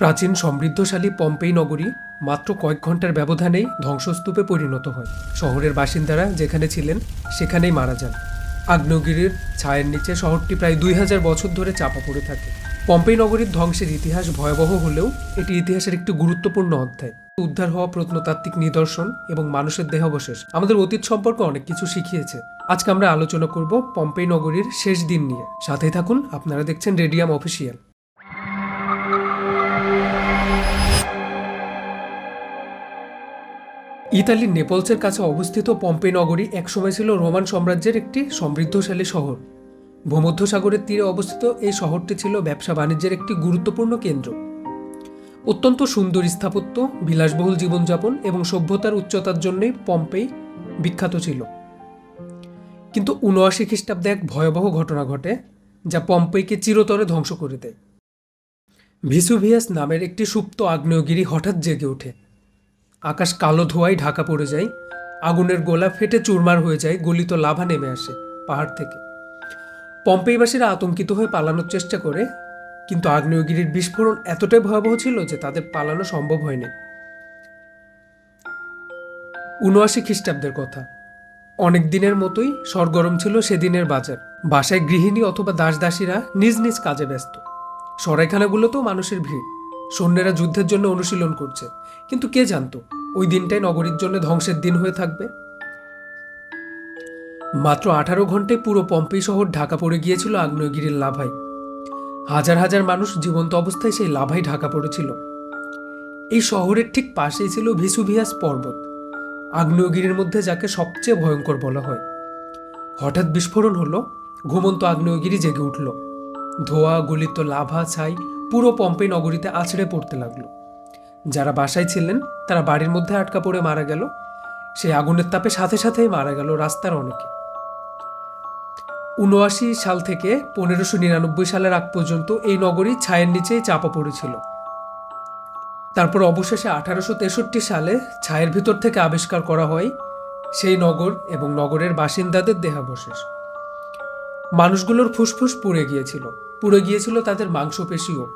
প্রাচীন সমৃদ্ধশালী পম্পেই নগরী মাত্র কয়েক ঘন্টার ব্যবধানেই ধ্বংসস্তূপে পরিণত হয়। শহরের বাসিন্দারা যেখানে ছিলেন সেখানেই মারা যান। আগ্নেয়গিরির ছায়ের নিচে শহরটি প্রায় 2000 বছর ধরে চাপা পড়ে থাকে। পম্পেই নগরীর ধ্বংসের ইতিহাস ভয়াবহ হলেও এটি ইতিহাসের একটি গুরুত্বপূর্ণ অধ্যায়। উদ্ধার হওয়া প্রত্নতাত্ত্বিক নিদর্শন এবং মানুষের দেহাবশেষ আমাদের অতীত সম্পর্কে অনেক কিছু শিখিয়েছে। আজকে আমরা আলোচনা করব পম্পেই নগরীর শেষ দিন নিয়ে। সাথে থাকুন, আপনারা দেখছেন রেডিয়াম অফিসিয়াল। ইতালির নেপলসের কাছে অবস্থিত পম্পেই নগরী একসময় ছিল রোমান সাম্রাজ্যের একটি সমৃদ্ধশালী শহর। ভূমধ্যসাগরের তীরে অবস্থিত এই শহরটি ছিল ব্যবসা বাণিজ্যের একটি গুরুত্বপূর্ণ কেন্দ্র। অত্যন্ত সুন্দর স্থাপত্য, বিলাসবহুল জীবনযাপন এবং সভ্যতার উচ্চতার জন্যই পম্পেই বিখ্যাত ছিল। কিন্তু 79 খ্রিস্টাব্দে এক ভয়াবহ ঘটনা ঘটে যা পম্পেইকে চিরতরে ধ্বংস করে দেয়। ভিসুভিয়াস নামের একটি সুপ্ত আগ্নেয়গিরি হঠাৎ জেগে ওঠে। আকাশ কালো ধোঁয়ায় ঢাকা পড়ে যায়, আগুনের গোলা ফেটে চুরমার হয়ে যায়, গলিত লাভা নেমে আসে পাহাড় থেকে। পম্পেইবাসীরা আতঙ্কিত হয়ে পালানোর চেষ্টা করে, কিন্তু আগ্নেয়গিরির বিস্ফোরণ এতটাই ভয়াবহ ছিল যে তাদের পালানো সম্ভব হয়নি। 79 খ্রিস্টাব্দের কথা। অনেক দিনের মতোই সরগরম ছিল সেদিনের বাজার। বাসায় গৃহিণী অথবা দাসদাসীরা নিজ নিজ কাজে ব্যস্ত। সরাইখানাগুলোতেও মানুষের ভিড়। সৈন্যেরা যুদ্ধের জন্য অনুশীলন করছে, কিন্তু কে জানতো ওই দিনটাই নগরীর জন্য ধ্বংসের দিন হয়ে থাকবে। মাত্র 18 ঘন্টায় পুরো পম্পেই শহর ঢাকা পড়ে গিয়েছিল আগ্নেয়গিরির লাভায়। হাজার হাজার মানুষ জীবন্ত অবস্থায় সেই লাভায় ঢাকা পড়েছিল। এই শহরের ঠিক পাশেই ছিল ভিসুভিয়াস পর্বত, আগ্নেয়গিরির মধ্যে যাকে সবচেয়ে ভয়ঙ্কর বলা হয়। হঠাৎ বিস্ফোরণ হলো, ঘুমন্ত আগ্নেয়গিরি জেগে উঠল। ধোঁয়া, গলিত লাভা, ছাই পুরো পম্পেই নগরীতে আছড়ে পড়তে লাগলো। যারা বাসায় ছিলেন তারা বাড়ির মধ্যে আটকা পড়ে মারা গেল। সেই আগুনের তাপে সাথে সাথেই মারা গেল রাস্তার অনেকে। 79 সাল থেকে 1599 সালের আগ পর্যন্ত এই নগরী ছায়ের নিচেই চাপা পড়েছিল। তারপর অবশেষে 1863 সালে ছায়ের ভিতর থেকে আবিষ্কার করা হয় সেই নগর এবং নগরের বাসিন্দাদের দেহাবশেষ। মানুষগুলোর ফুসফুস পুড়ে গিয়েছিল তাদের মাংসপেশিও।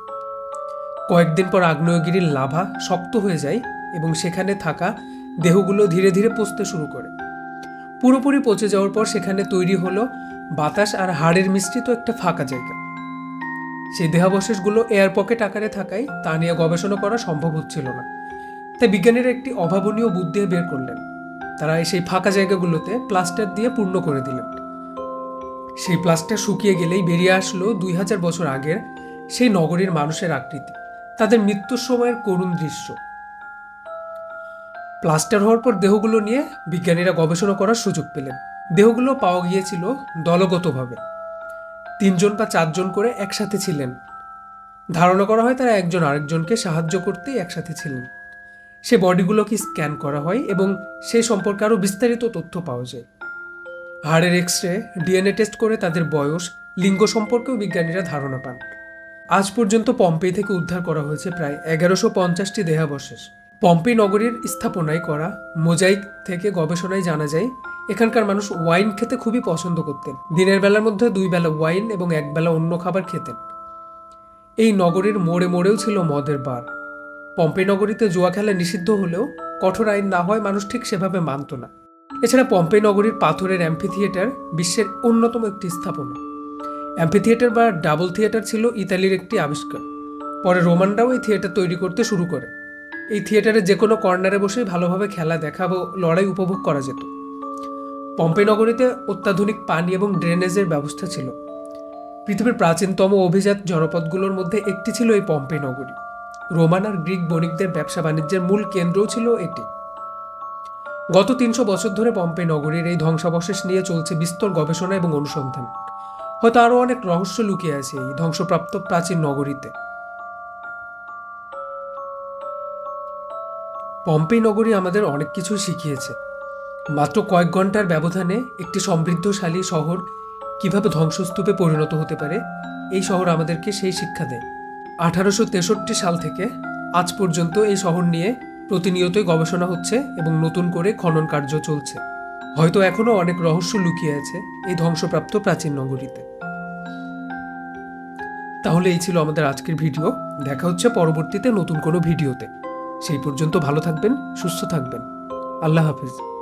কয়েকদিন পর আগ্নেয়গিরির লাভা শক্ত হয়ে যায় এবং সেখানে থাকা দেহগুলো ধীরে ধীরে পচতে শুরু করে। পুরোপুরি পচে যাওয়ার পর সেখানে তৈরি হলো বাতাস আর হাড়ের মিশ্রিত একটা ফাঁকা জায়গা। সেই দেহাবশেষগুলো এয়ার পকেট আকারে থাকায় তা নিয়ে গবেষণা করা সম্ভব হচ্ছিল না। তাই বিজ্ঞানীরা একটি অভাবনীয় বুদ্ধি বের করলেন। তারা সেই ফাঁকা জায়গাগুলোতে প্লাস্টার দিয়ে পূর্ণ করে দিলেন। সেই প্লাস্টার শুকিয়ে গেলেই বেরিয়ে আসলো 2000 বছর আগের সেই নগরীর মানুষের আকৃতি, তাদের মৃত্যুর সময়ের করুণ দৃশ্য। প্লাস্টার হওয়ার পর দেহগুলো নিয়ে বিজ্ঞানীরা গবেষণা করার সুযোগ পেলেন। দেহগুলো পাওয়া গিয়েছিল দলগতভাবে, 3 জন বা 4 জন করে একসাথে ছিলেন। ধারণা করা হয় তারা একজন আরেকজনকে সাহায্য করতেই একসাথে ছিলেন। সে বডিগুলোকে স্ক্যান করা হয় এবং সে সম্পর্কে আরও বিস্তারিত তথ্য পাওয়া যায়। হাড়ের এক্সরে, ডিএনএ টেস্ট করে তাদের বয়স, লিঙ্গ সম্পর্কেও বিজ্ঞানীরা ধারণা পান। আজ পর্যন্ত পম্পেই থেকে উদ্ধার করা হয়েছে প্রায় 1150টি দেহাবশেষ। পম্পেই নগরীর স্থাপনায় করা মোজাইক থেকে গবেষণায় জানা যায় এখানকার মানুষ ওয়াইন খেতে খুবই পছন্দ করতেন। দিনের বেলার মধ্যে 2 বেলা ওয়াইন এবং 1 বেলা অন্য খাবার খেতেন। এই নগরীর মোড়ে মোড়েও ছিল মদের বার। পম্পেই নগরীতে জুয়া খেলা নিষিদ্ধ হলেও কঠোর আইন না হয় মানুষ ঠিক সেভাবে মানত না। এছাড়া পম্পেই নগরীর পাথরের অ্যাম্ফিথিয়েটার বিশ্বের অন্যতম একটি স্থাপনা। অ্যাম্ফিথিয়েটার বা ডাবল থিয়েটার ছিল ইতালির একটি আবিষ্কার। পরে রোমানরাও এই থিয়েটার তৈরি করতে শুরু করে। এই থিয়েটারে যে কোনো কর্নারে বসেই ভালোভাবে খেলা দেখা বা লড়াই উপভোগ করা যেত। পম্পেই নগরীতে অত্যাধুনিক পানি এবং ড্রেনেজের ব্যবস্থা ছিল। পৃথিবীর প্রাচীনতম অভিজাত জনপদগুলোর মধ্যে একটি ছিল এই পম্পেই নগরী। রোমান আর গ্রিক বণিকদের ব্যবসা বাণিজ্যের মূল কেন্দ্রও ছিল এটি। গত 300 বছর ধরে পম্পেই নগরীর এই ধ্বংসাবশেষ নিয়ে চলছে বিস্তর গবেষণা এবং অনুসন্ধান। হয়তো আরও অনেক রহস্য লুকিয়ে আছে এই ধ্বংসপ্রাপ্ত প্রাচীন নগরীতে। পম্পেই নগরী আমাদের অনেক কিছুই শিখিয়েছে। মাত্র কয়েক ঘন্টার ব্যবধানে একটি সমৃদ্ধশালী শহর কিভাবে ধ্বংসস্তূপে পরিণত হতে পারে, এই শহর আমাদেরকে সেই শিক্ষা দেয়। 1863 সাল থেকে আজ পর্যন্ত এই শহর নিয়ে প্রতিনিয়তই গবেষণা হচ্ছে এবং নতুন করে খনন কার্য চলছে। হয়তো এখনো অনেক রহস্য লুকিয়ে আছে এই ধ্বংসপ্রাপ্ত প্রাচীন নগরীতে। তাহলে এই ছিল আমাদের আজকের ভিডিও। দেখা হচ্ছে পরবর্তীতে নতুন কোনো ভিডিওতে। সেই পর্যন্ত ভালো থাকবেন, সুস্থ থাকবেন। আল্লাহ হাফিজ।